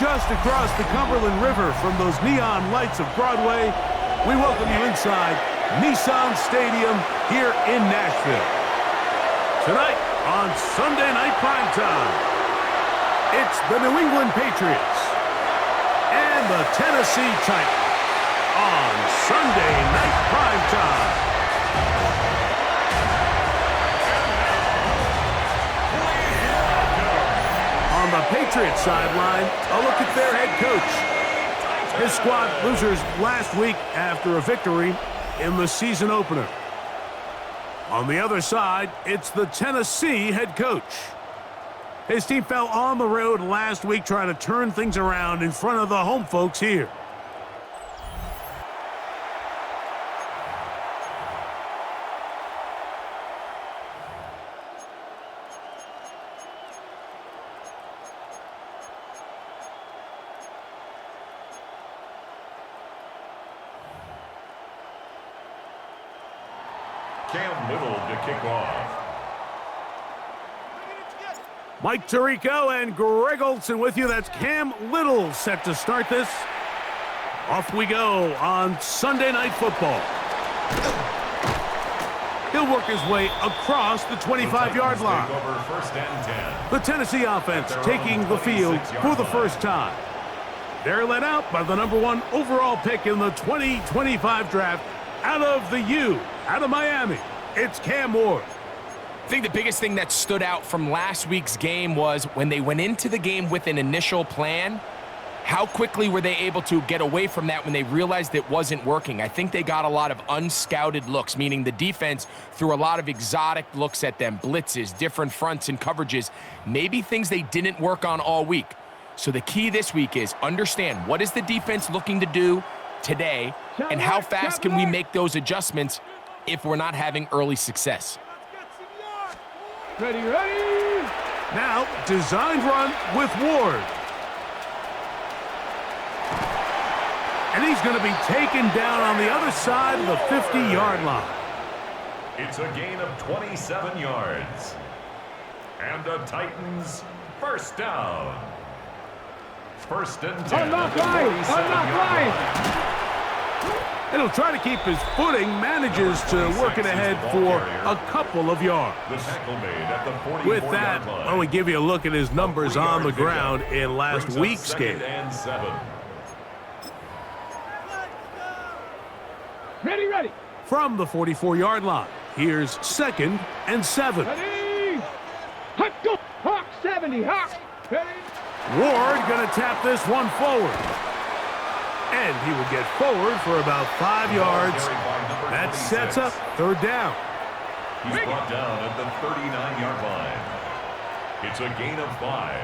Just across the Cumberland River from those neon lights of Broadway, we welcome you inside Nissan Stadium here in Nashville. Tonight on Sunday Night Primetime, it's the New England Patriots and the Tennessee Titans on Sunday Night Primetime. On the Patriots sideline, a look at their head coach. His squad losers last week after a victory in the season opener. On the other side, it's the Tennessee head coach. His team fell on the road last week trying to turn things around in front of the home folks here. Cam Little to kick off. Mike Tirico and Greg Olson with you. That's Cam Little set to start this. Off we go on Sunday Night Football. He'll work his way across the 25-yard line. First and 10. The Tennessee offense taking the field for the first time. They're led out by the #1 overall pick in the 2025 draft out of the U, out of Miami. It's Cam Ward. I think the biggest thing that stood out from last week's game was when they went into the game with an initial plan, how quickly were they able to get away from that when they realized it wasn't working? I think they got a lot of unscouted looks, meaning the defense threw a lot of exotic looks at them, blitzes, different fronts and coverages, maybe things they didn't work on all week. So the key this week is understand what is the defense looking to do today and how fast can we make those adjustments if we're not having early success. Ready. Now, designed run with Ward. And he's going to be taken down on the other side of the 50-yard line. It's a gain of 27 yards. And the Titans first down. First and 10. Unlock line. And he'll try to keep his footing, manages to work it ahead for a couple of yards. The tackle made at the 44-yard With that, line. I'll give you a look at his numbers on the ground in last week's game. And 7. Ready. From the 44-yard line, here's 2nd and 7. Ready. Hawk 70. Hawk. Ready. Ward going to tap this one forward. And he will get forward for about 5 yards. That sets up 3rd down. He's brought down at the 39-yard line. It's a gain of 5.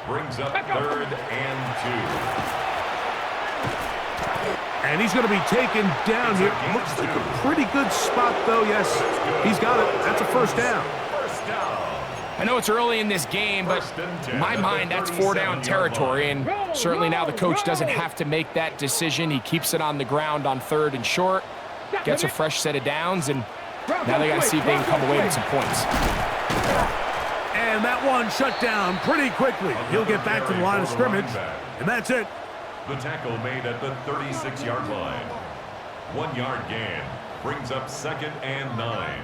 Brings up 3rd and 2. And he's going to be taken down here. Looks like a pretty good spot, though. Yes, he's got it. That's a 1st down. First down. I know it's early in this game, but in my mind, that's 4-down territory, and certainly now the coach doesn't have to make that decision. He keeps it on the ground on 3rd and short, gets a fresh set of downs, and now they got to see if they can come away with some points. And that one shut down pretty quickly. He'll get back to the line of scrimmage, and that's it. The tackle made at the 36-yard line. 1-yard gain. Brings up 2nd and 9.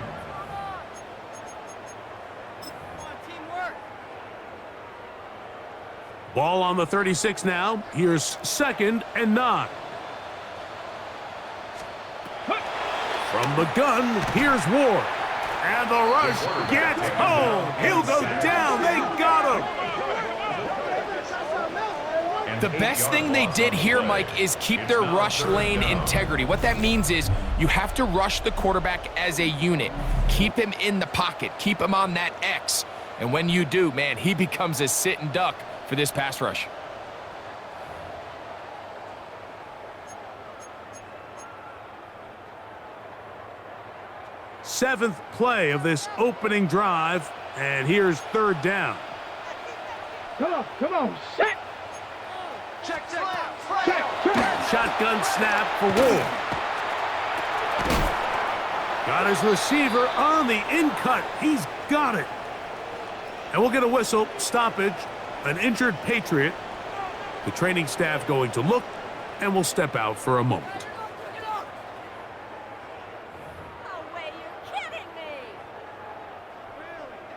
Ball on the 36 now. Here's 2nd and 9. From the gun, here's Ward. And the rush gets home. He'll go down. They got him. The best thing they did here, Mike, is keep their rush lane integrity. What that means is you have to rush the quarterback as a unit. Keep him in the pocket. Keep him on that X. And when you do, man, he becomes a sitting duck for this pass rush. Seventh play of this opening drive, and here's 3rd down. Come on, set. Check. Shotgun snap for Ward. Got his receiver on the in-cut. He's got it. And we'll get a whistle, stoppage, an injured Patriot. The training staff going to look, and we'll step out for a moment.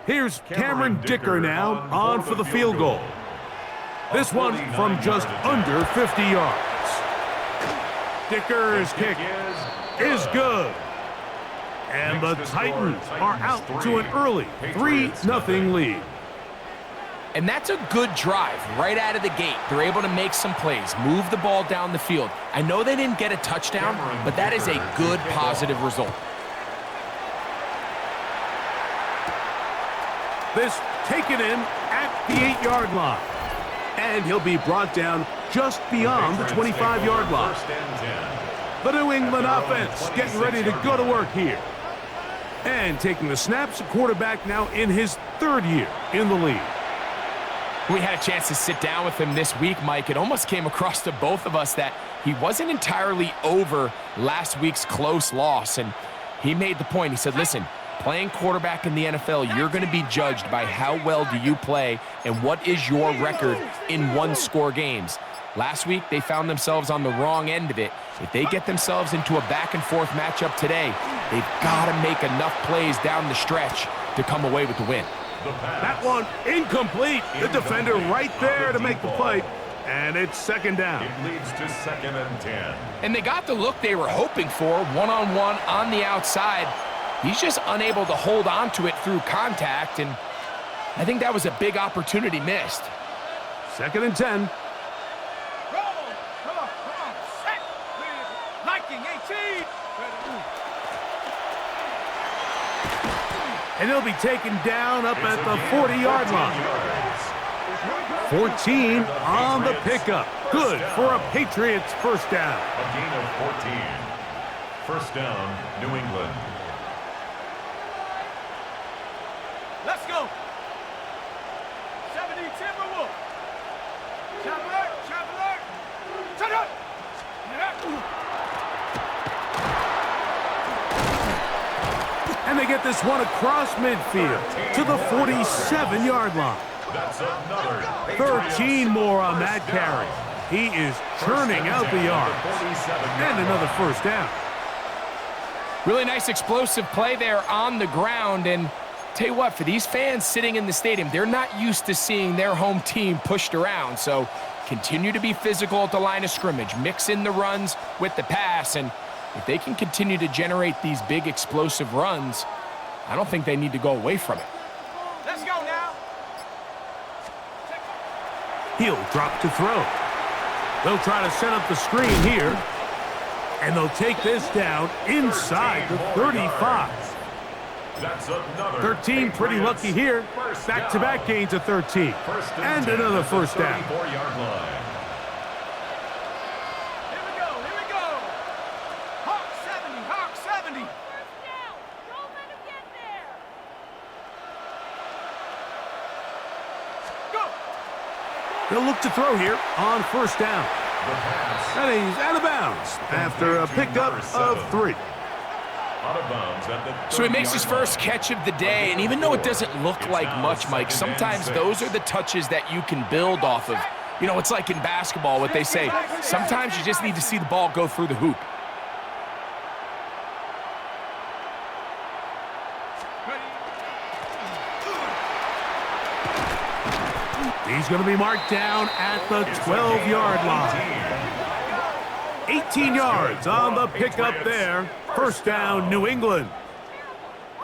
Here's Cameron Dicker now on for the field goal. This one from just under 50 yards. Dicker's kick is good. And the Titans are out to an early 3-0 lead. And that's a good drive right out of the gate. They're able to make some plays, move the ball down the field. I know they didn't get a touchdown, but that is a good positive result. This taken in at the 8-yard line. And he'll be brought down just beyond the 25-yard line. The New England offense getting ready to go to work here. And taking the snaps, a quarterback now in his 3rd year in the league. We had a chance to sit down with him this week, Mike. It almost came across to both of us that he wasn't entirely over last week's close loss. And he made the point. He said, listen, playing quarterback in the NFL, you're going to be judged by how well do you play and what is your record in one-score games. Last week, they found themselves on the wrong end of it. If they get themselves into a back-and-forth matchup today, they've got to make enough plays down the stretch to come away with the win. That one incomplete. The defender right there to make the play. And it's 2nd down. It leads to 2nd and 10. And they got the look they were hoping for, one-on-one on the outside. He's just unable to hold on to it through contact, and I think that was a big opportunity missed. 2nd and 10. Come on, set. Liking 18. And he'll be taken down up at the 40-yard line. 14 on the pickup. Good for a Patriots 1st down. A gain of 14. 1st down, New England. Let's go. 70 Timberwolf. Chop alert. Shut up. And they get this one across midfield to the 47-yard line. That's another 13 more on that carry. He is churning out the yards. And another 1st down. Really nice explosive play there on the ground, and tell you what, for these fans sitting in the stadium, they're not used to seeing their home team pushed around. So continue to be physical at the line of scrimmage, mix in the runs with the pass, and if they can continue to generate these big explosive runs, I don't think they need to go away from it. Let's go now. He'll drop to throw. They'll try to set up the screen here. And they'll take this down inside the 35. That's another 13 pretty lucky here. Back-to-back gains of 13. And another 1st down. 34-yard line. Here we go. Hawk 70. Don't let him get there. Go. They'll look to throw here on 1st down. And he's out of bounds after a pickup of 3. So he makes his first catch of the day, and even though it doesn't look like much, Mike, sometimes those are the touches that you can build off of. You know, it's like in basketball, what they say, sometimes you just need to see the ball go through the hoop. He's going to be marked down at the 12-yard line. 18 yards on the pickup there. First down, New England.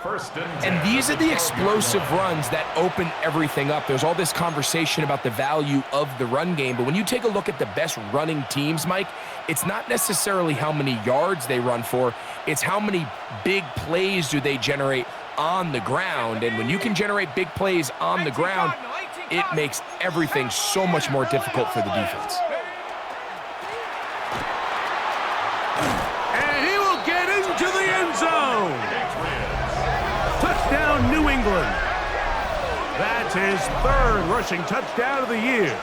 And these are the explosive runs that open everything up. There's all this conversation about the value of the run game, but when you take a look at the best running teams, Mike, it's not necessarily how many yards they run for, it's how many big plays do they generate on the ground. And when you can generate big plays on the ground, it makes everything so much more difficult for the defense. And he will get into the end zone. Touchdown, New England. That's his third rushing touchdown of the year.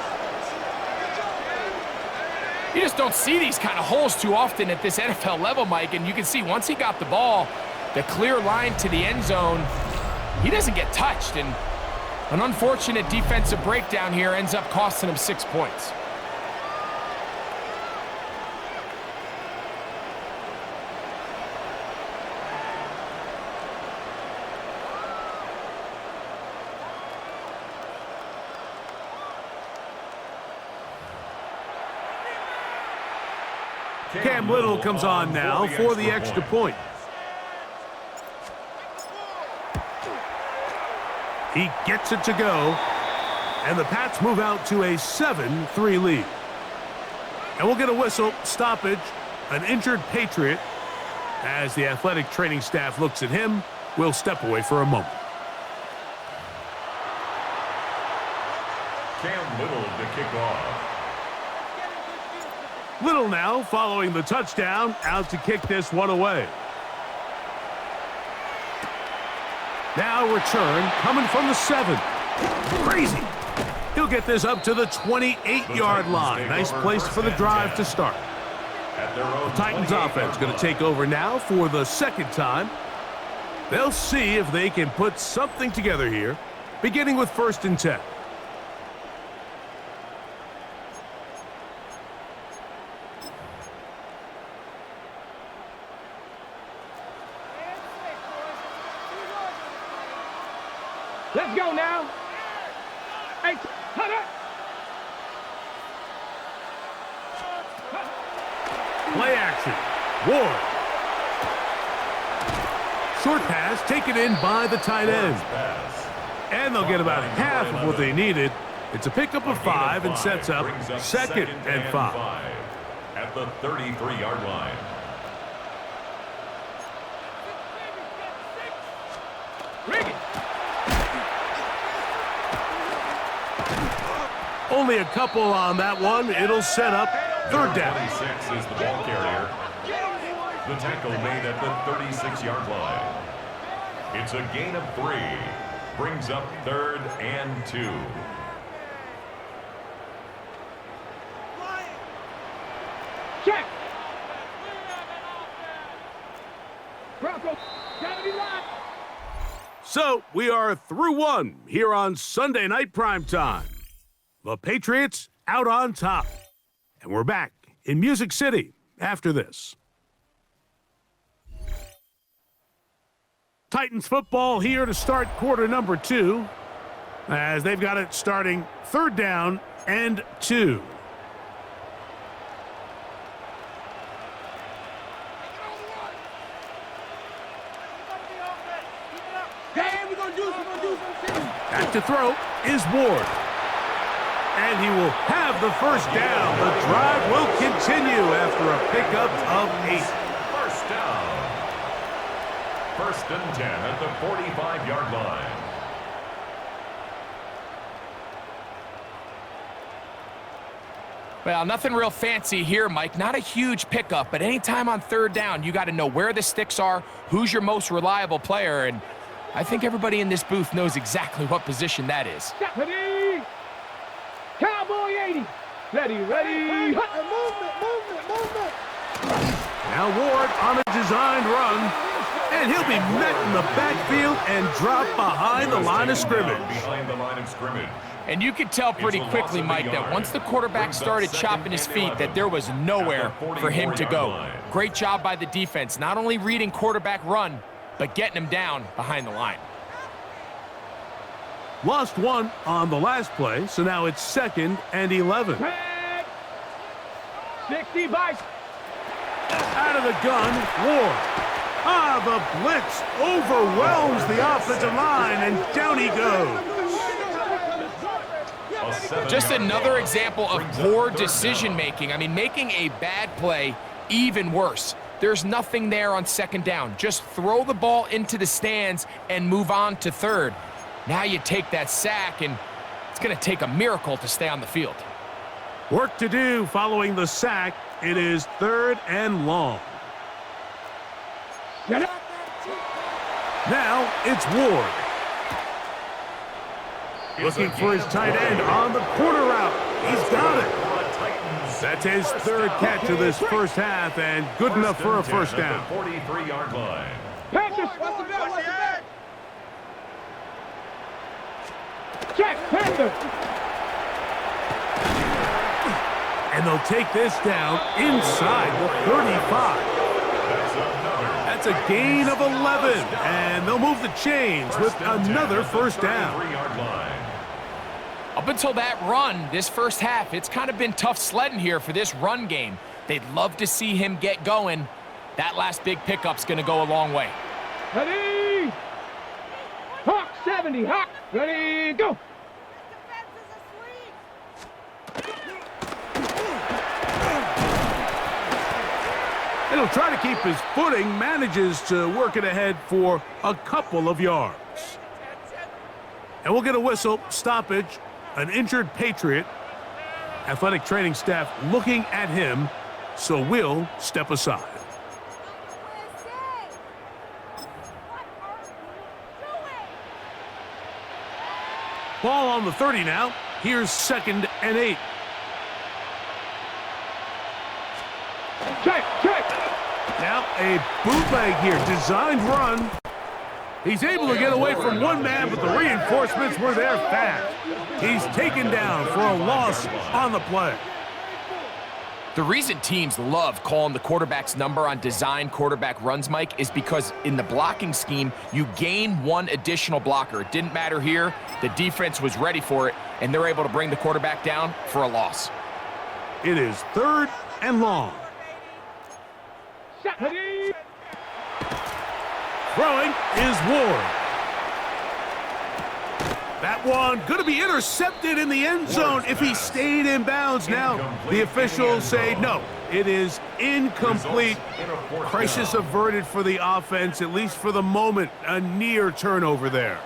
You just don't see these kind of holes too often at this NFL level, Mike, and you can see once he got the ball, the clear line to the end zone, he doesn't get touched, and an unfortunate defensive breakdown here ends up costing him 6 points. Cam Little comes on now for the extra point. He gets it to go, and the Pats move out to a 7-3 lead. And we'll get a whistle, stoppage, an injured Patriot. As the athletic training staff looks at him, we'll step away for a moment. Cam Little to kick off. Little now following the touchdown, out to kick this one away. Now return coming from the 7. Crazy. He'll get this up to the 28-yard line. Nice place for the drive to start. The Titans offense going to take over now for the second time. They'll see if they can put something together here, beginning with 1st and 10. Let's go now. Hey, cut it. Play action. Ward. Short pass taken in by the tight end. And they'll get about half of what they needed. It's a pickup of 5 and sets up 2nd and 5. At the 33-yard line. Only a couple on that one. It'll set up 3rd down. 26 is the ball carrier. The tackle made at the 36-yard line. It's a gain of 3. Brings up 3rd and 2. Check. Bronco, gotta be live. So we are through one here on Sunday Night Primetime. The Patriots out on top. And we're back in Music City after this. Titans football here to start quarter number 2, as they've got it starting 3rd down and 2. Back to throw is Ward. And he will have the 1st down. The drive will continue after a pickup of 8. 1st down. 1st and 10 at the 45-yard line. Well, nothing real fancy here, Mike. Not a huge pickup, but anytime on 3rd down, you got to know where the sticks are, who's your most reliable player, and I think everybody in this booth knows exactly what position that is. Ready. Cowboy 80. Ready. Movement. Now Ward on a designed run, and he'll be met in the backfield and dropped behind the line of scrimmage. And you could tell pretty quickly, Mike, that once the quarterback started chopping his feet, that there was nowhere for him to go. Great job by the defense, not only reading quarterback run, but getting him down behind the line. Lost one on the last play, so now it's 2nd and 11. 60 by. Out of the gun, Ward. The blitz overwhelms the offensive line, and down he goes. Just another example of poor decision-making. I mean, making a bad play even worse. There's nothing there on 2nd down. Just throw the ball into the stands and move on to 3rd. Now you take that sack, and it's going to take a miracle to stay on the field. Work to do following the sack. It is 3rd and long. Now it's Ward. Looking for his tight end on the corner route. He's got it. That's his 3rd catch of this first half, and good enough for a first down. 43-yard line. Panthers. What's the bell? What's the bell? Check, Panther. And they'll take this down inside the 35. That's a gain of 11, and they'll move the chains with another first down. Up until that run, this first half, it's kind of been tough sledding here for this run game. They'd love to see him get going. That last big pickup's going to go a long way. Ready? Hawk 70. Hawk. Ready, go. And he'll try to keep his footing, manages to work it ahead for a couple of yards. And we'll get a whistle, stoppage, an injured Patriot. Athletic training staff looking at him, so we'll step aside. Ball on the 30 now. Here's 2nd and 8. Check. Now a bootleg here, designed run. He's able to get away from one man, but the reinforcements were there fast. He's taken down for a loss on the play. The reason teams love calling the quarterback's number on design quarterback runs, Mike, is because in the blocking scheme, you gain one additional blocker. It didn't matter here. The defense was ready for it, and they're able to bring the quarterback down for a loss. It is 3rd and long. Ready? Throwing is Ward. That one going to be intercepted in the end zone if he stayed in bounds. Now the officials say no, it is incomplete. Crisis averted for the offense, at least for the moment. A near turnover there.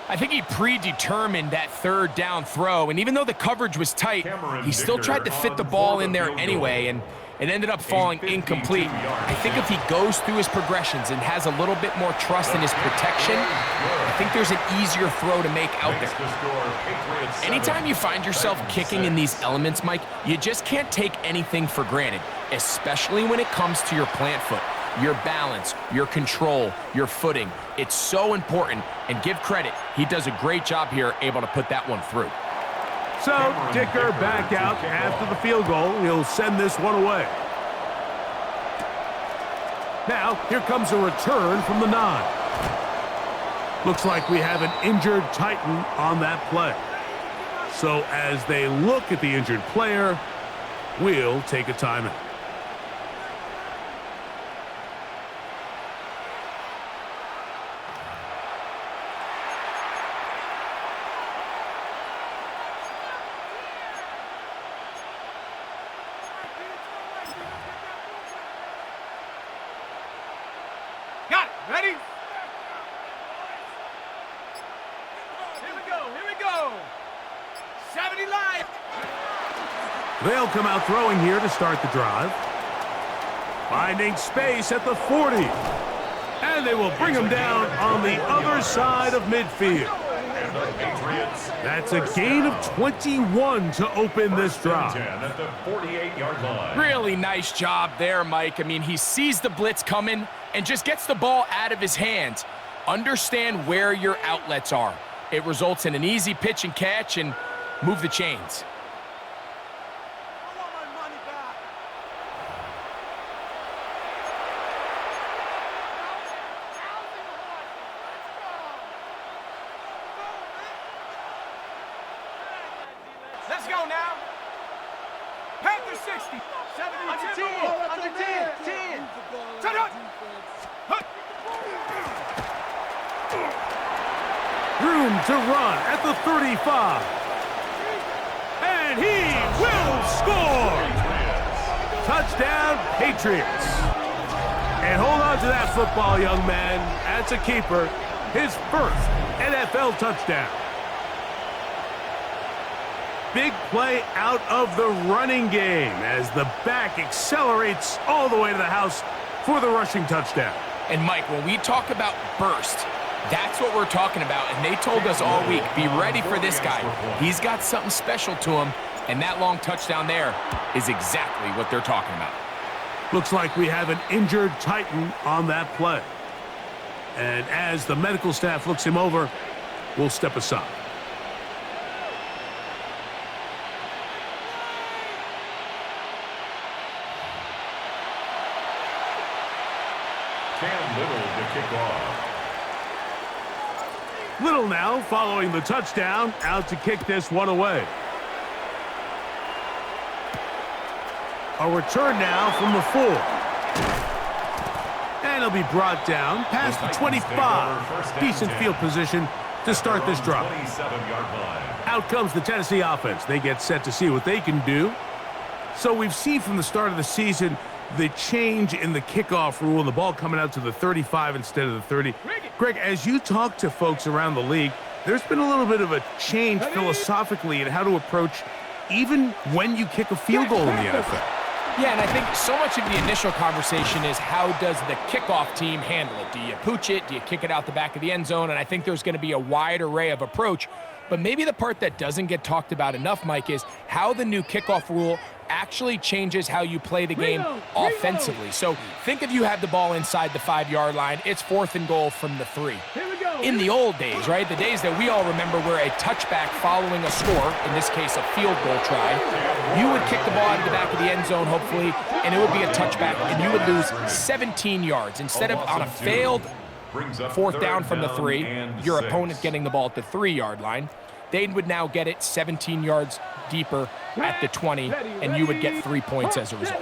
I think he predetermined that 3rd down throw, and even though the coverage was tight, he still tried to fit the ball in there anyway, and it ended up falling incomplete. I think if he goes through his progressions and has a little bit more trust in his protection, I think there's an easier throw to make out there. Anytime you find yourself kicking in these elements, Mike, you just can't take anything for granted, especially when it comes to your plant foot. Your balance, your control, your footing. It's so important, and give credit. He does a great job here, able to put that one through. So, Dicker back out after the field goal. He'll send this one away. Now, here comes a return from the 9. Looks like we have an injured Titan on that play. So, as they look at the injured player, we'll take a timeout. Got it. Ready? Here we go. 70 live. They'll come out throwing here to start the drive. Finding space at the 40. And they will bring him down on the other side of midfield. That's a gain of 21 to open this drive. At the 48-yard line. Really nice job there, Mike. I mean, he sees the blitz coming and just gets the ball out of his hands. Understand where your outlets are. It results in an easy pitch and catch and move the chains. Let's go now. Panther 60. 72. Under 10. 10. Turn up. Room to run at the 35. And he will score! Touchdown, Patriots. And hold on to that football, young man. That's a keeper. His first NFL touchdown. Big play out of the running game as the back accelerates all the way to the house for the rushing touchdown. And Mike, when we talk about burst, that's what we're talking about. And they told us all week, be ready for this guy. He's got something special to him. And that long touchdown there is exactly what they're talking about. Looks like we have an injured Titan on that play. And as the medical staff looks him over, we'll step aside. Cam Little to kick off. Little now following the touchdown, out to kick this one away. A return now from the 4. And he'll be brought down past the 25. Decent field position to start this drive. Out comes the Tennessee offense. They get set to see what they can do. So we've seen from the start of the season the change in the kickoff rule and the ball coming out to the 35 instead of the 30. Greg, as you talk to folks around the league, there's been a little bit of a change philosophically in how to approach even when you kick a field goal in the NFL. Yeah, and I think so much of the initial conversation is how does the kickoff team handle it? Do you pooch it? Do you kick it out the back of the end zone? And I think there's going to be a wide array of approach. But maybe the part that doesn't get talked about enough, Mike, is how the new kickoff rule actually changes how you play the game offensively. So think if you have the ball inside the 5-yard line, it's 4th and goal from the 3. In the old days, right, the days that we all remember where a touchback following a score, in this case a field goal try, you would kick the ball out of the back of the end zone, hopefully, and it would be a touchback, and you would lose 17 yards. Instead of on a failed 4th down from the 3, your opponent getting the ball at the 3-yard line, they would now get it 17 yards deeper at the 20, and you would get 3 points as a result.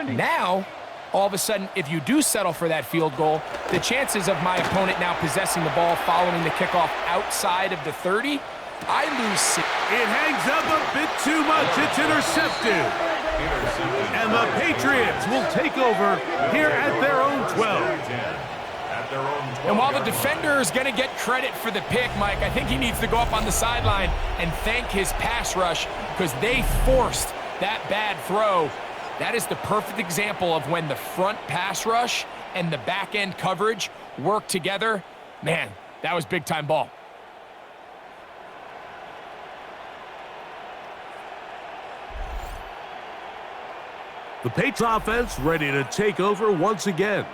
Now, all of a sudden, if you do settle for that field goal, the chances of my opponent now possessing the ball following the kickoff outside of the 30, I lose 6. It hangs up a bit too much. It's intercepted. And the Patriots will take over here at their own 12. And while the defender is going to get credit for the pick, Mike, I think he needs to go up on the sideline and thank his pass rush because they forced that bad throw. That is the perfect example of when the front pass rush and the back end coverage work together. Man, that was big-time ball. The Patriots offense ready to take over once again.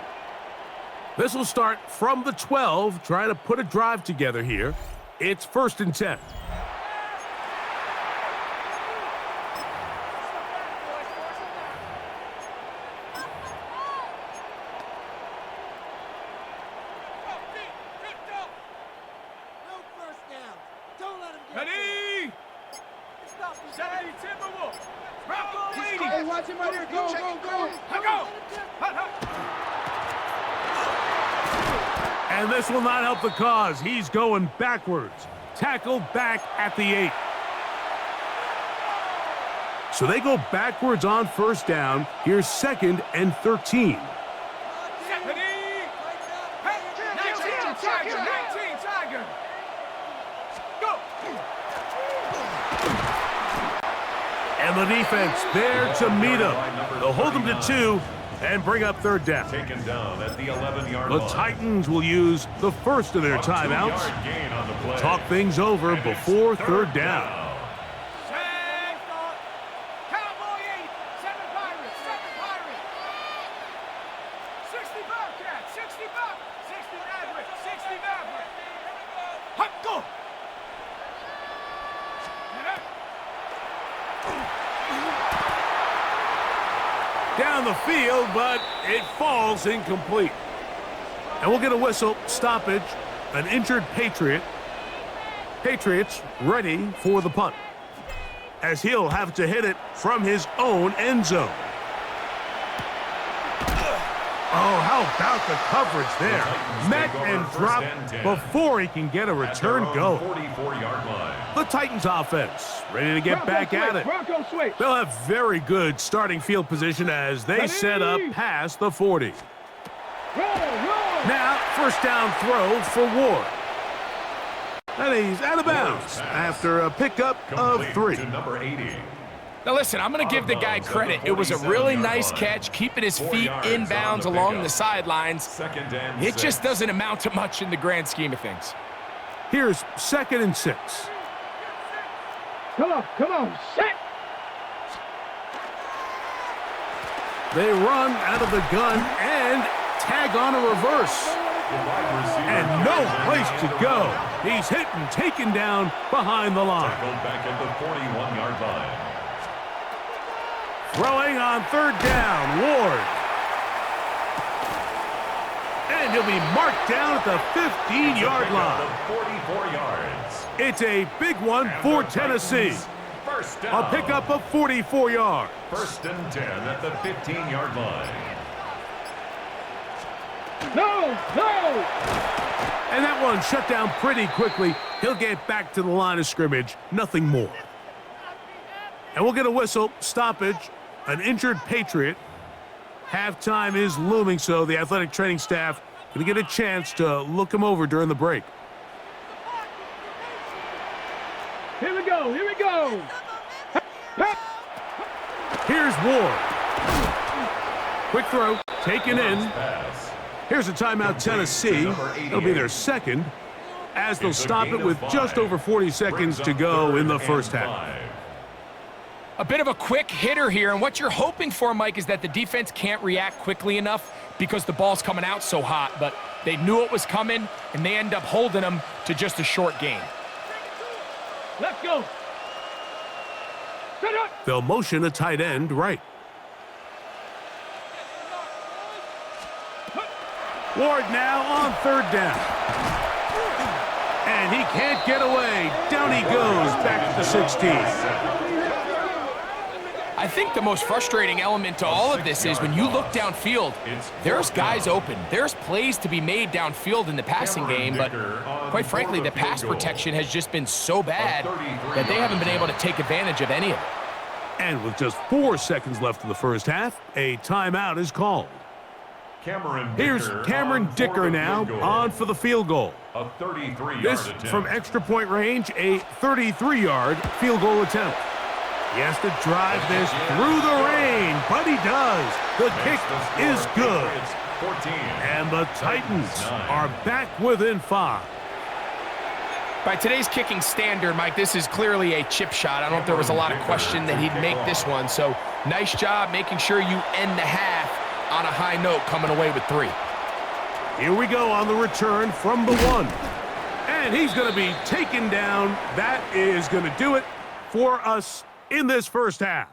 This will start from the 12, trying to put a drive together here. It's 1st and 10. Ready? 70 Timberwolves. Rocco waiting. Hey, watch him right here. Go, go, go. Go. And this will not help the cause. He's going backwards. Tackled back at the 8. So they go backwards on 1st down. Here's 2nd and 13. 19 Tiger. 19 Tiger. Go. And the defense there to meet him. They'll hold him to 2 and bring up 3rd down. Taken down at the 11-yard The line. Titans will use the first of their timeouts. Gain on the play. Talk things over And it's before 3rd down. Set. Cowboy 8. 7 Pirates. 7 Pirates. 60 Bobcats. 60 Bob. 60 Mavericks. 60 Mavericks. Hop, go. Down the field, but it falls incomplete. And we'll get a whistle, stoppage, an injured Patriot. Patriots ready for the punt. as he'll have to hit it from his own end zone. Oh, how about the coverage there? Met and dropped before he can get a return going. 44-yard line. The Titans offense ready to get back at it. They'll have very good starting field position as they set up past the 40. Now, first down throw for Ward. And he's out of bounds after a pickup of 3. To number 80. Now listen, I'm going to give the guy credit. It was a really nice catch, keeping his feet inbounds along the sidelines. It just doesn't amount to much in the grand scheme of things. Here's 2nd and 6. Come on, set. They run out of the gun and tag on a reverse. And no place to go. He's hit and taken down behind the line. Tackled back at the 41-yard line. Throwing on 3rd down, Ward. And he'll be marked down at the 15-yard line. 44 yards. It's a big one for Tennessee. First down. A pickup of 44 yards. 1st and 10 at the 15-yard line. No. And that one shut down pretty quickly. He'll get back to the line of scrimmage, nothing more. And we'll get a whistle, stoppage, an injured Patriot. Halftime is looming, so the athletic training staff going to get a chance to look him over during the break. Here we go. Here's Ward. Quick throw, taken in. Pass. Here's a timeout, Tennessee. It'll be their 2nd, as they'll stop it with just over 40 seconds to go in the first half. A bit of a quick hitter here, and what you're hoping for, Mike, is that the defense can't react quickly enough because the ball's coming out so hot, but they knew it was coming, and they end up holding them to just a short gain. Let's go. Set up. They'll motion a tight end right. Ward now on 3rd down. And he can't get away. Down he goes back to the 16. I think the most frustrating element to all of this is when you look downfield, there's guys open. There's plays to be made downfield in the passing game, but quite frankly, the pass protection has just been so bad that they haven't been able to take advantage of any of it. And with just 4 seconds left in the first half, a timeout is called. Here's Cameron Dicker now on for the field goal. A 33-yard This attempt. from extra point range, a 33-yard field goal attempt. He has to drive this through the rain, but he does. The kick is good. It's 14. And the Titans are back within 5. By today's kicking standard, Mike, this is clearly a chip shot. I don't know if there was a lot of question that he'd make this one, so nice job making sure you end the half on a high note, coming away with 3. Here we go on the return from the 1. And he's going to be taken down. That is going to do it for us in this first half.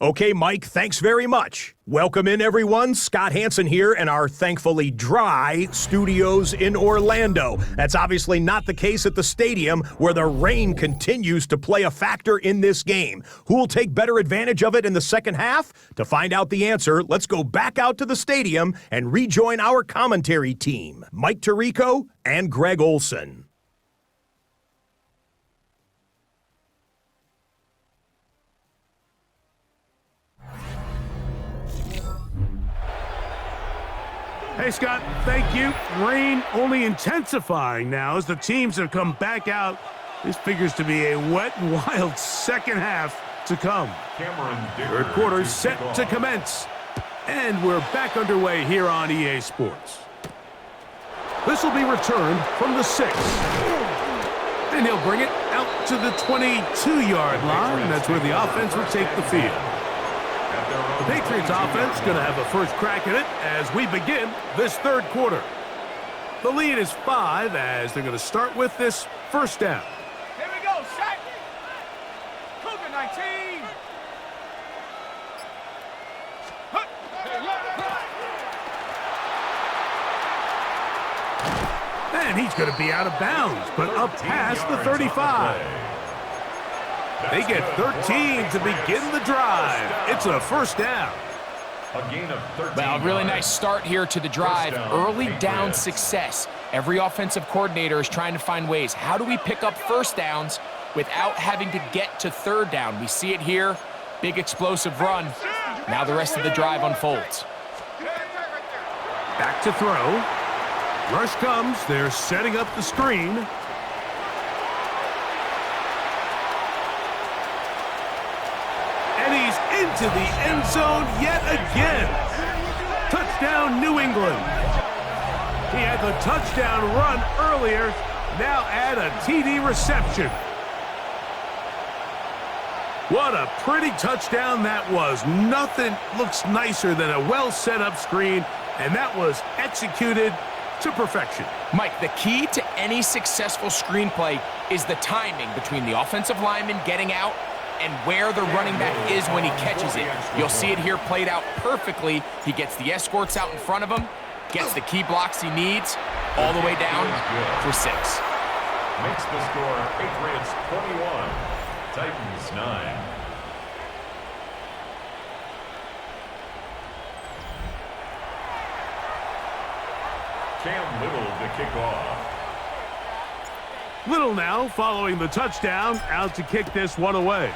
Okay, Mike, thanks very much. Welcome in, everyone. Scott Hansen here in our thankfully dry studios in Orlando. That's obviously not the case at the stadium, where the rain continues to play a factor in this game. Who will take better advantage of it in the second half? To find out the answer, let's go back out to the stadium and rejoin our commentary team, Mike Tirico and Greg Olson. Hey, Scott, thank you. Rain only intensifying now as the teams have come back out. This figures to be a wet and wild second half to come. Third quarter set to commence. And we're back underway here on EA Sports. This will be returned from the 6. And he'll bring it out to the 22-yard line. That's where the offense will take the field. The Patriots offense going to have a first crack at it as we begin this third quarter. The lead is 5 as they're going to start with this first down. Here we go, set. Cougar 19. And he's going to be out of bounds, but up past the 35. They get 13 to begin the drive. It's a first down. A gain of 13 Well, really yards. nice start here to the drive. Early down success. Every offensive coordinator is trying to find ways. How do we pick up first downs without having to get to third down? We see it here. Big explosive run. Now the rest of the drive unfolds. Back to throw. Rush comes. They're setting up the screen. And he's into the end zone yet again. Touchdown, New England. He had the touchdown run earlier. Now add a TD reception. What a pretty touchdown that was. Nothing looks nicer than a well-set-up screen, and that was executed to perfection. Mike, the key to any successful screenplay is the timing between the offensive lineman getting out and where the running back is when he catches it. You'll see it here played out perfectly. He gets the escorts out in front of him, gets the key blocks he needs, all the way down for 6. Makes the score Patriots 21, Titans 9. Cam Little to kick off. Little now following the touchdown, out to kick this one away.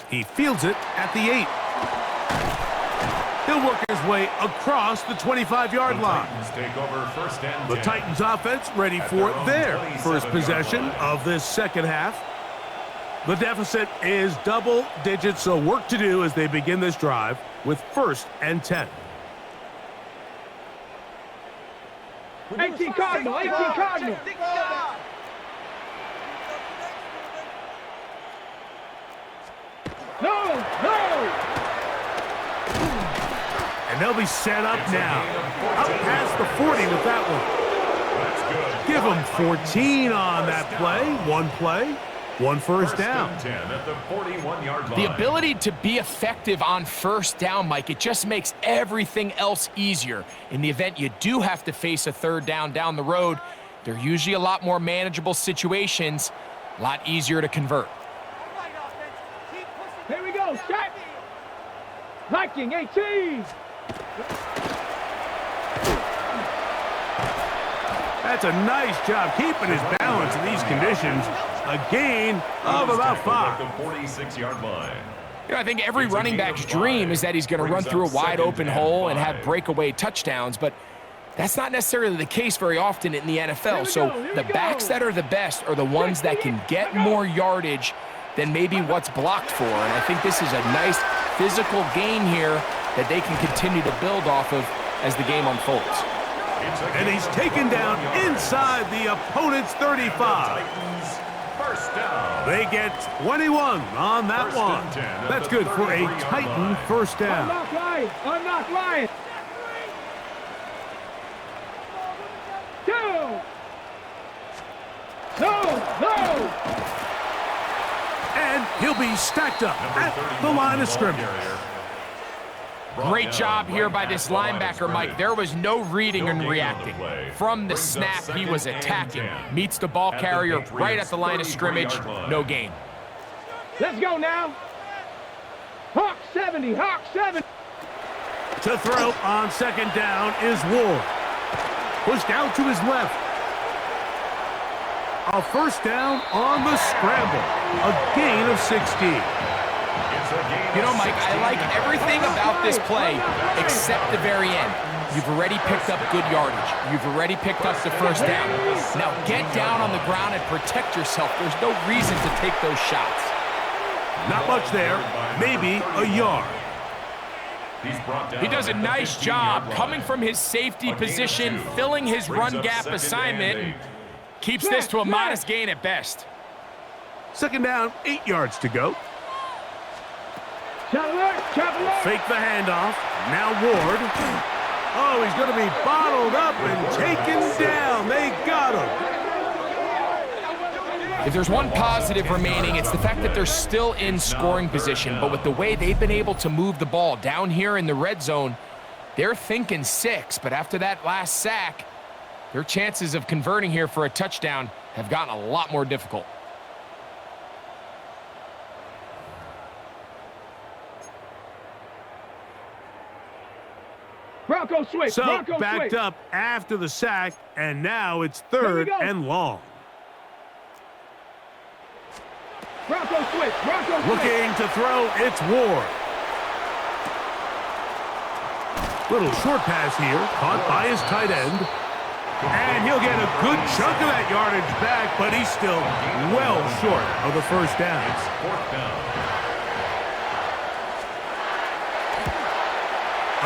He fields it at the 8. He'll work his way across the 25-yard line. Titans take over first and 10. The Titans offense ready for their first possession of this second half. The deficit is double digits, so work to do as they begin this drive with first and 10. 18 Cardinal, 18 Cardinal. No. And they'll be set up now. Up past the 40 with that one. Give them 14 on that play, one first down. And 10 at the 41-yard line. The ability to be effective on first down, Mike, it just makes everything else easier. In the event you do have to face a third down the road, they're usually a lot more manageable situations, a lot easier to convert. Here we go, shot. Viking, 18. That's a nice job keeping his balance in these conditions. A gain of about 5. At the 46-yard line. You know, I think every running back's dream is that he's going to run through a wide open hole and have breakaway touchdowns, but that's not necessarily the case very often in the NFL. So the backs that are the best are the ones that can get more yardage than maybe what's blocked for. And I think this is a nice physical gain here that they can continue to build off of as the game unfolds. And he's taken down inside the opponent's 35. First down. They get 21 on that First one. and 10 at That's the good for a 33-yard Titan line. first down. Unlock Ryan. 2. No. And he'll be stacked up at the line of scrimmage. Great job here by this linebacker, Mike. There was no reading and reacting. From the snap, he was attacking. Meets the ball carrier right at the line of scrimmage. No gain. Let's go now. Hawk 70, Hawk 70. To throw on second down is Ward. Pushed out to his left. A first down on the scramble. A gain of 16. You know, Mike, I like everything about this play except the very end. You've already picked up good yardage. You've already picked up the first down. Now get down on the ground and protect yourself. There's no reason to take those shots. Not much there. Maybe a yard. He does a nice job coming from his safety position, filling his run gap assignment, and keeps this to a modest gain at best. Second down, 8 yards to go. Chop. Fake the handoff. Now Ward. Oh, he's going to be bottled up and taken down. They got him. If there's one positive remaining, it's the fact that they're still in scoring position. But with the way they've been able to move the ball down here in the red zone, They're thinking 6, but after that last sack, their chances of converting here for a touchdown have gotten a lot more difficult. Bronco switch. So Bronco backed switch. up after the sack, and now it's 3rd and long. Bronco switch. Bronco switch. Looking to throw, it's Ward. Little short pass here, caught by his tight end. And he'll get a good chunk of that yardage back, but he's still well short of the first down. It's 4th down.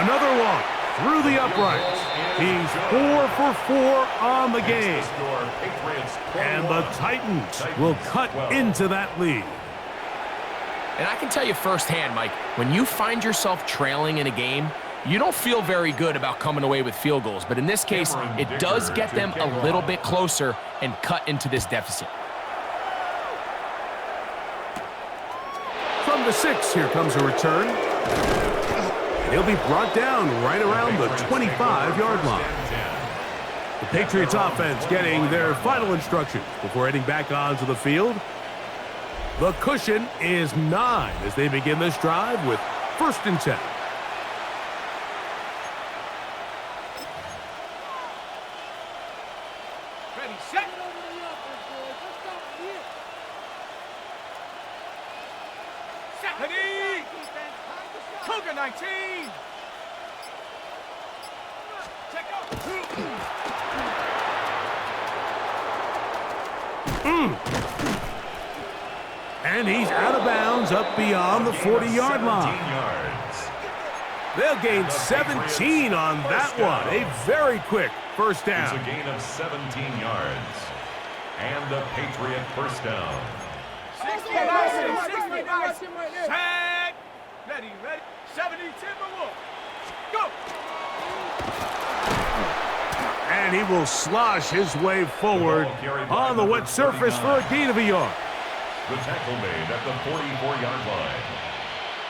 Another one through the uprights. He's 4 for 4 on the game. And the Titans will cut into that lead. And I can tell you firsthand, Mike, when you find yourself trailing in a game, you don't feel very good about coming away with field goals. But in this case, it does get them a little bit closer and cut into this deficit. From the 6, here comes a return. He'll be brought down right around the 25-yard line. The Patriots offense getting their final instructions before heading back onto the field. The cushion is 9 as they begin this drive with 1st and 10. Ready, set. Set. Ready. Cougar 19. Check out. And he's out of bounds up beyond the 40-yard line. They'll gain 17 on that one. A very quick first down. It's a gain of 17 yards. And the Patriot first down. 60 nice. 60 nice. Set. Ready, ready. 70 Timberwolf. Go. And he will slosh his way forward on the wet surface for a gain of a yard. The tackle made at the 44-yard line.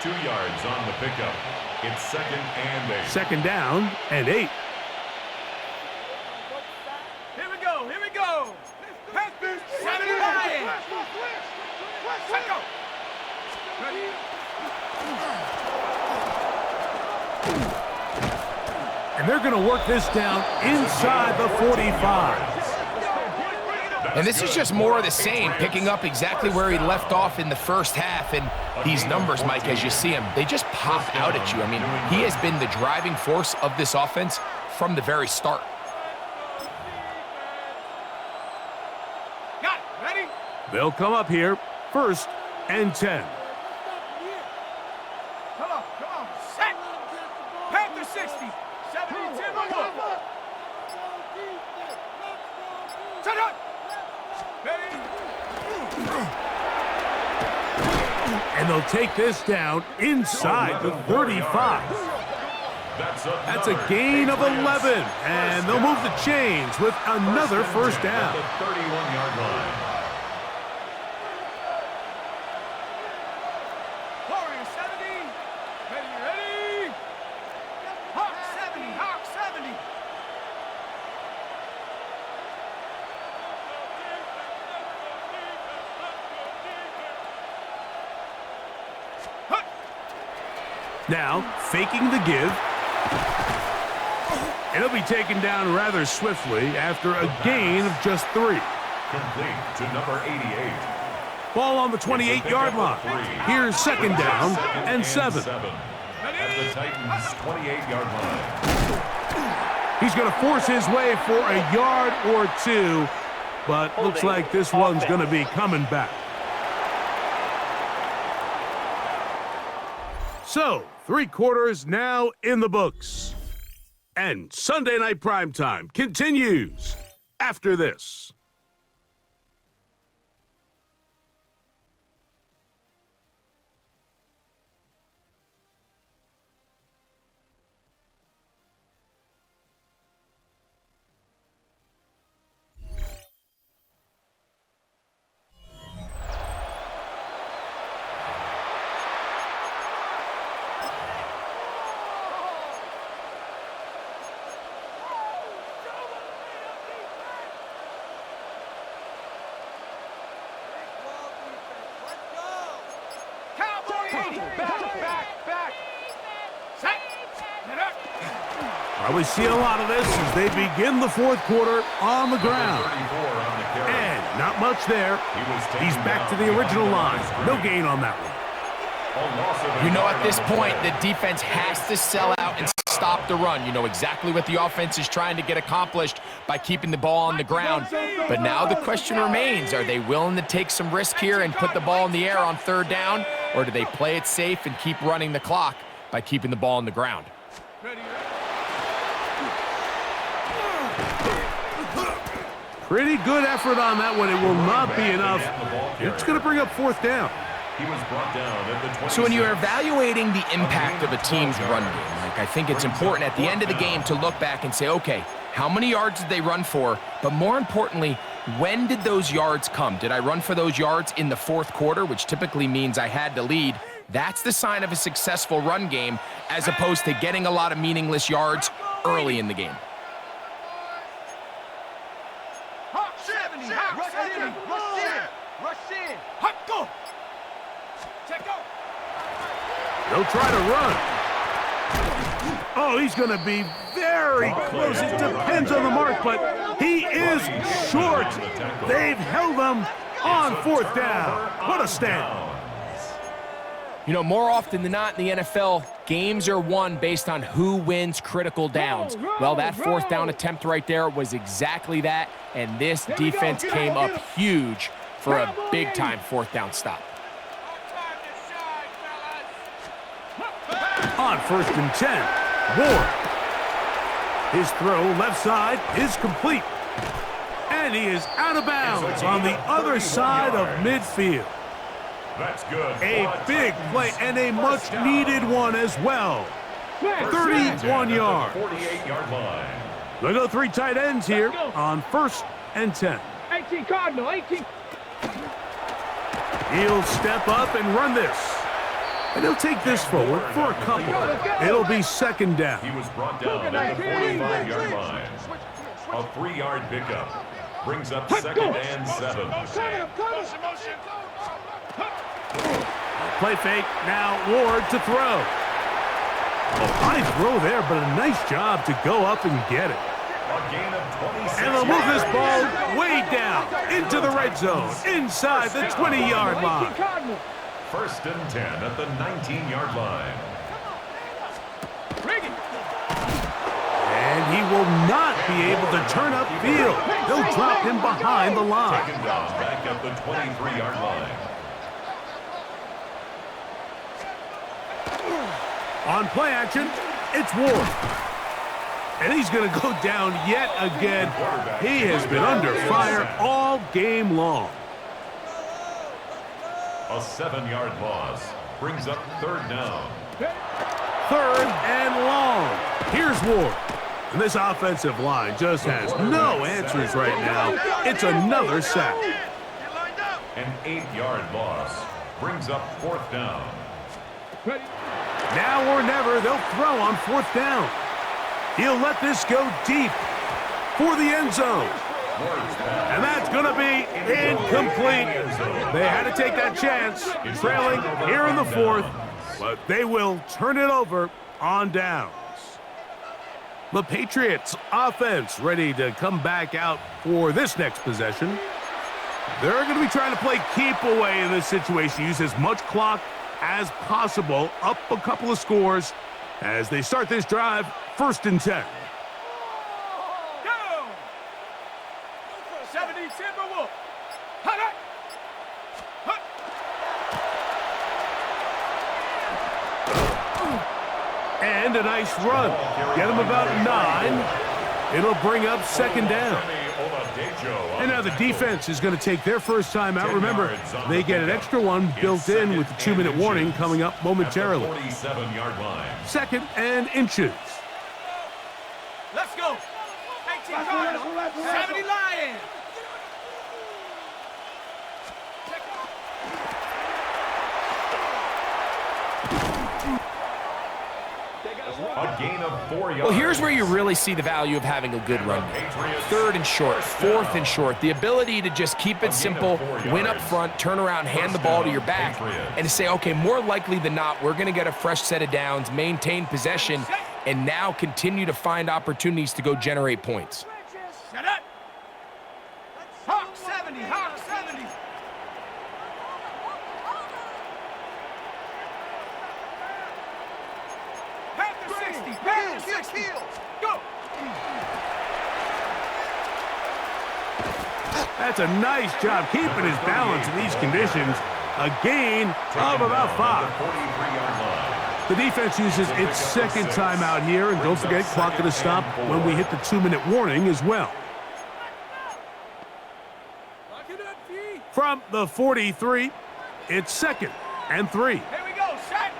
2 yards on the pickup. It's 2nd and 8. 2nd down and 8. Here we go, here we go. Panthers, 7 Lions. Let's go. Ready. And they're going to work this down inside the 45. And this is just more of the same, picking up exactly where he left off in the first half. And these numbers, Mike, as you see them, they just pop out at you. I mean, he has been the driving force of this offense from the very start. Got it, ready? They'll come up here, 1st and 10. Come on, set. Panther 60, 70 Timberwolf. Set up. Ready. And they'll take this down inside the 35. That's a gain of 11. And they'll move the chains with another first down. The 31-yard line. Warrior 70. Ready, ready. Hawk 70, Hawk 70. Now, faking the give. And he'll be taken down rather swiftly after a gain of just 3. Complete to number 88. Ball on the 28-yard line. Here's 2nd down and 7. At the Titans' 28-yard line. He's going to force his way for a yard or 2, but looks like this one's going to be coming back. So, 3 quarters now in the books. And Sunday Night Primetime continues after this. Probably see a lot of this as they begin the fourth quarter on the ground. And not much there. He's back to the original line. No gain on that one. You know, at this point, the defense has to sell out and stop the run. You know exactly what the offense is trying to get accomplished by keeping the ball on the ground. But now the question remains, are they willing to take some risk here and put the ball in the air on third down? Or do they play it safe and keep running the clock by keeping the ball on the ground? Pretty good effort on that one. It will not be enough. It's going to bring up fourth down. He was brought down at the 26. So when you're evaluating the impact of a team's run game, I think it's important at the end of the game to look back and say, okay, how many yards did they run for? But more importantly, when did those yards come? Did I run for those yards in the fourth quarter, which typically means I had to lead? That's the sign of a successful run game, as opposed to getting a lot of meaningless yards early in the game. They'll try to run. Oh, he's going to be very close. It depends on the mark, but he is short. They've held him on fourth down. What a stand. You know, more often than not in the NFL, games are won based on who wins critical downs. Well, that fourth down attempt right there was exactly that, and this defense came up huge for a big-time fourth down stop. On 1st and 10, Ward. His throw left side is complete. And he is out of bounds on the other side of midfield. That's good. A big play and a much-needed one as well. 31 yards. 48-yard line. They'll go three tight ends here on 1st and 10. 18 Cardinal, 18. He'll step up and run this. And he'll take this forward for a couple. It'll be 2nd down. He was brought down at the 45-yard line. A 3-yard pickup brings up 2nd and 7. Play fake, now Ward to throw. A high throw there, but a nice job to go up and get it. A gain of 26. And they'll move this ball way down into the red zone, inside the 20-yard line. 1st and 10 at the 19-yard line. And he will not be able to turn upfield. They'll drop him behind the line. Taken down back at the 23-yard line. On play action, it's Ward. And he's going to go down yet again. He has been under fire all game long. A 7-yard loss brings up 3rd down. 3rd and long. Here's Ward. And this offensive line just has no answers right now. It's another sack. An 8-yard loss brings up 4th down. Now or never, they'll throw on 4th down. He'll let this go deep for the end zone. And that's going to be incomplete. They had to take that chance, trailing here in the 4th, but they will turn it over on downs. The Patriots offense ready to come back out for this next possession. They're going to be trying to play keep away in this situation, use as much clock as possible, up a couple of scores as they start this drive, 1st and 10. Go! 70 Timberwolf. Hut. And a nice run. Get him about 9. It'll bring up 2nd down. And now the defense is going to take their first time out. Remember, they get an extra one built in with the 2-minute warning coming up momentarily. 47-yard line. 2nd and inches. Let's go. 18 Cardinal. 70 Lions. A gain of 4 yards. Well, here's where you really see the value of having a good run game. 3rd and short, 4th and short. The ability to just keep it simple, win up front, turn around, hand the ball to your back, and to say, okay, more likely than not, we're going to get a fresh set of downs, maintain possession, and now continue to find opportunities to go generate points. Shut up. Hawk 70, Hawk 70. Panther 60, Panther 60. Go. That's a nice job keeping his balance in these conditions. A gain of about 5. The defense uses its second timeout here, and don't forget, clock going to stop when we hit the 2-minute warning as well. From the 43, it's 2nd and 3. Here we go, set.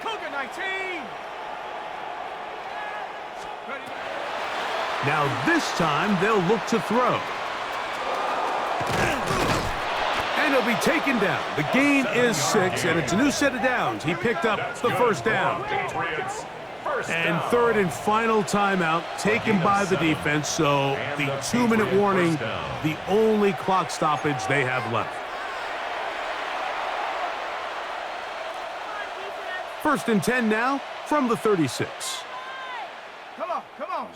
Cougar 19. Ready. Now this time, they'll look to throw. And he'll be taken down. The gain is 6, and it's a new set of downs. He picked up the first down. And third and final timeout taken by the defense, so the 2-minute warning, the only clock stoppage they have left. 1st and 10 now from the 36. Come on,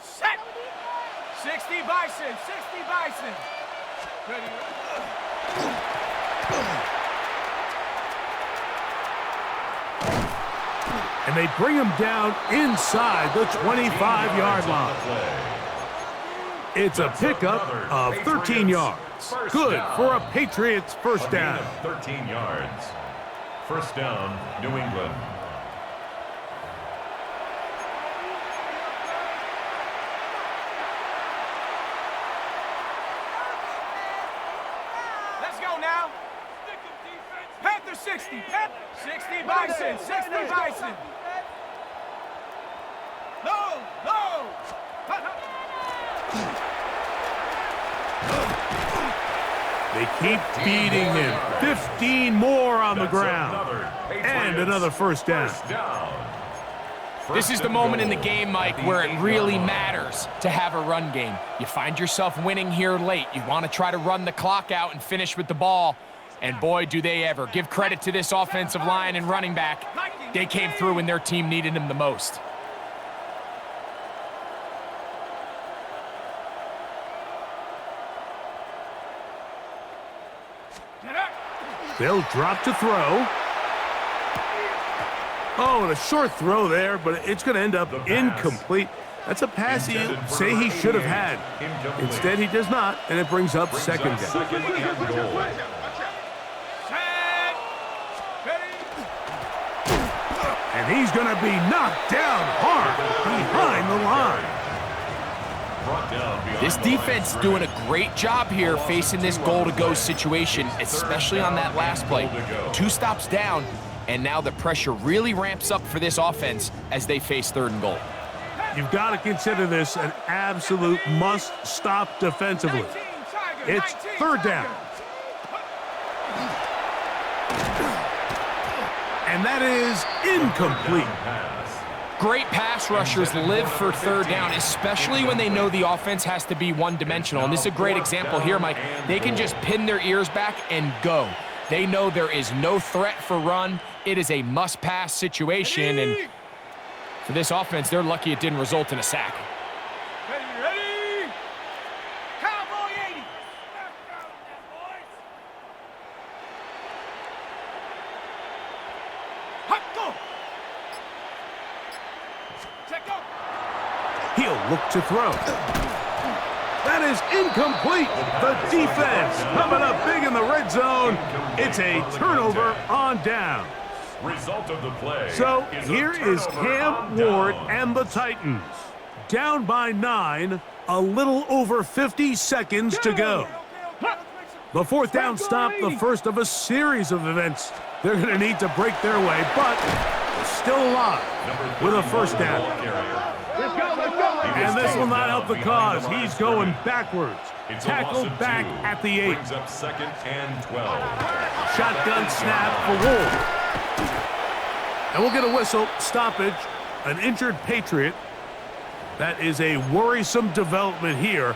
set. 60 Bison, 60 Bison. Ready. And they bring him down inside the 25-yard line. It's a pickup of 13 yards. Good for a Patriots first down. 13 yards. First down, New England. Let's go now. Panther 60, Panther 60 Bison, 60 Bison. No. They keep beating him. 15 more on the ground. And another first down. This is the moment in the game, Mike, where it really matters to have a run game. You find yourself winning here late. You want to try to run the clock out and finish with the ball. And boy, do they ever. Give credit to this offensive line and running back. They came through when their team needed them the most. They'll drop to throw. Oh, and a short throw there, but it's going to end up incomplete. That's a pass you say he should have had. Instead, he does not, and it brings up second down. And he's going to be knocked down hard behind the line. This defense doing a great job here facing this goal-to-go situation, especially on that last play. 2 stops down, and now the pressure really ramps up for this offense as they face 3rd and goal. You've got to consider this an absolute must-stop defensively. It's 3rd down. And that is incomplete. Great pass rushers live for 3rd down, especially when they know the offense has to be one-dimensional. And this is a great example here, Mike. They can just pin their ears back and go. They know there is no threat for run. It is a must-pass situation. And for this offense, they're lucky it didn't result in a sack. Ready? Cowboy 80. Hot go. He'll look to throw. That is incomplete. The defense coming up big in the red zone. It's a turnover on down. Result of the play. So here is Cam Ward and the Titans. Down by 9, a little over 50 seconds to go. The 4th down stop, the first of a series of events. They're going to need to break their way, but they're still alive with a first down. And this will not help the cause. He's going backwards. Tackled back at the 8. Brings up 2nd and 12. Shotgun snap for Wolf. And we'll get a whistle, stoppage, an injured Patriot. That is a worrisome development here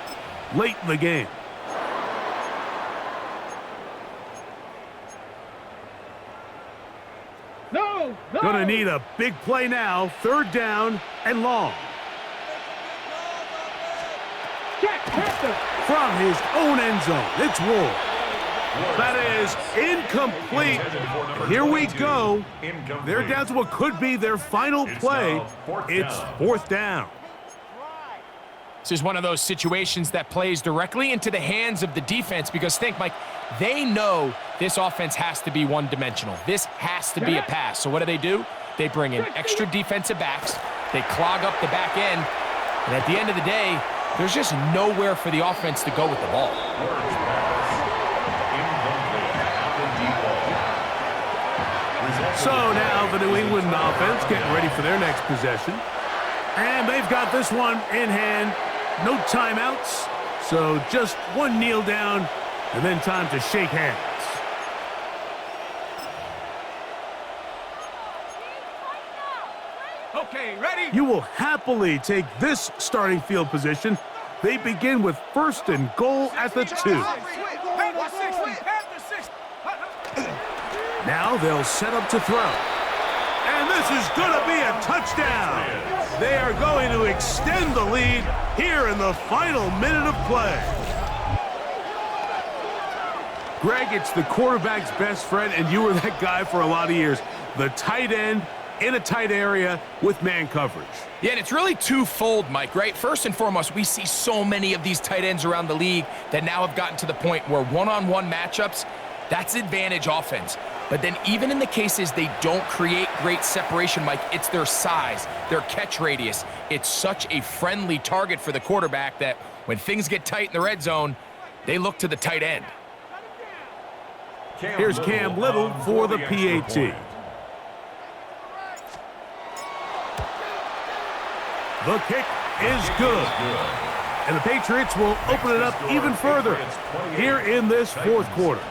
late in the game. No. Going Gonna need a big play now. 3rd down and long. Check, Panther. From his own end zone, it's Ward. That is incomplete. Here we go. They're down to what could be their final play. It's 4th down. This is one of those situations that plays directly into the hands of the defense because think, Mike, they know this offense has to be one-dimensional. This has to be a pass. So what do? They bring in extra defensive backs. They clog up the back end. And at the end of the day, there's just nowhere for the offense to go with the ball. So now the New England offense getting ready for their next possession. And they've got this one in hand. No timeouts. So just one kneel down and then time to shake hands. Okay, ready? You will happily take this starting field position. They begin with 1st and goal at the 2. Panther 60, Panther 60. Now they'll set up to throw. And this is going to be a touchdown. They are going to extend the lead here in the final minute of play. Greg, it's the quarterback's best friend, and you were that guy for a lot of years. The tight end in a tight area with man coverage. Yeah, and it's really twofold, Mike, right? First and foremost, we see so many of these tight ends around the league that now have gotten to the point where one-on-one matchups, that's advantage offense. But then even in the cases they don't create great separation, Mike, it's their size, their catch radius. It's such a friendly target for the quarterback that when things get tight in the red zone, they look to the tight end. Here's Cam Little for the PAT. The kick is good. And the Patriots will open it up even further here in this 4th quarter.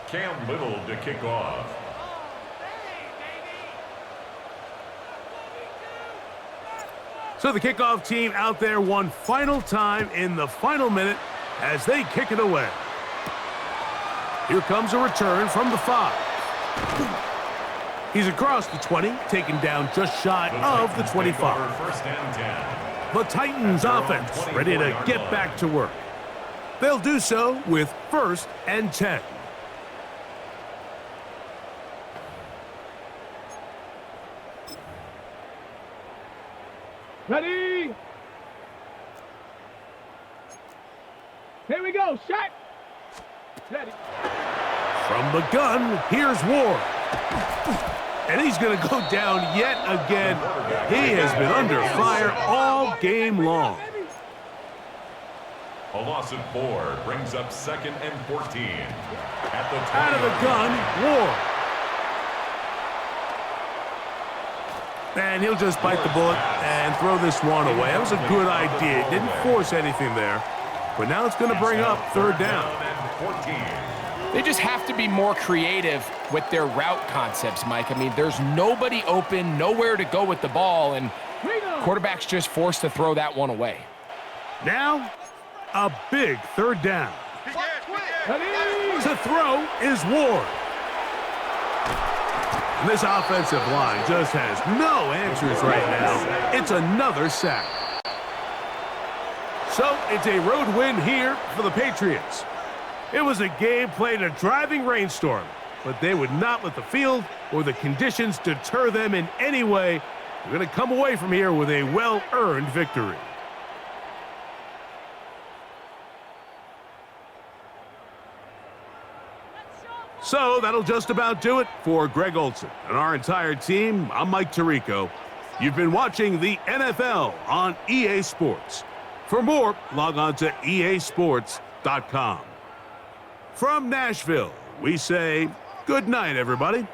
Cam Little to kick off. So the kickoff team out there one final time in the final minute as they kick it away. Here comes a return from the 5. He's across the 20, taken down just shy of the 25. 1st and 10. The Titans offense ready to get back to work. They'll do so with 1st and 10. Ready? Here we go, shot. Ready. From the gun, here's Ward. And he's going to go down yet again. He has been under fire all game long. A loss of 4 brings up 2nd and 14. At the Out of the gun, Ward. And he'll just bite the bullet and throw this one away. That was a good idea. Didn't force anything there. But now it's going to bring up 3rd down. They just have to be more creative with their route concepts, Mike. I mean, there's nobody open, nowhere to go with the ball, and quarterback's just forced to throw that one away. Now, a big 3rd down. Ready. To throw is Ward. And this offensive line just has no answers right now. It's another sack. So it's a road win here for the Patriots. It was a game played in a driving rainstorm, but they would not let the field or the conditions deter them in any way. They're going to come away from here with a well-earned victory. So that'll just about do it for Greg Olson and our entire team. I'm Mike Tirico. You've been watching the NFL on EA Sports. For more, log on to easports.com. From Nashville, we say good night, everybody.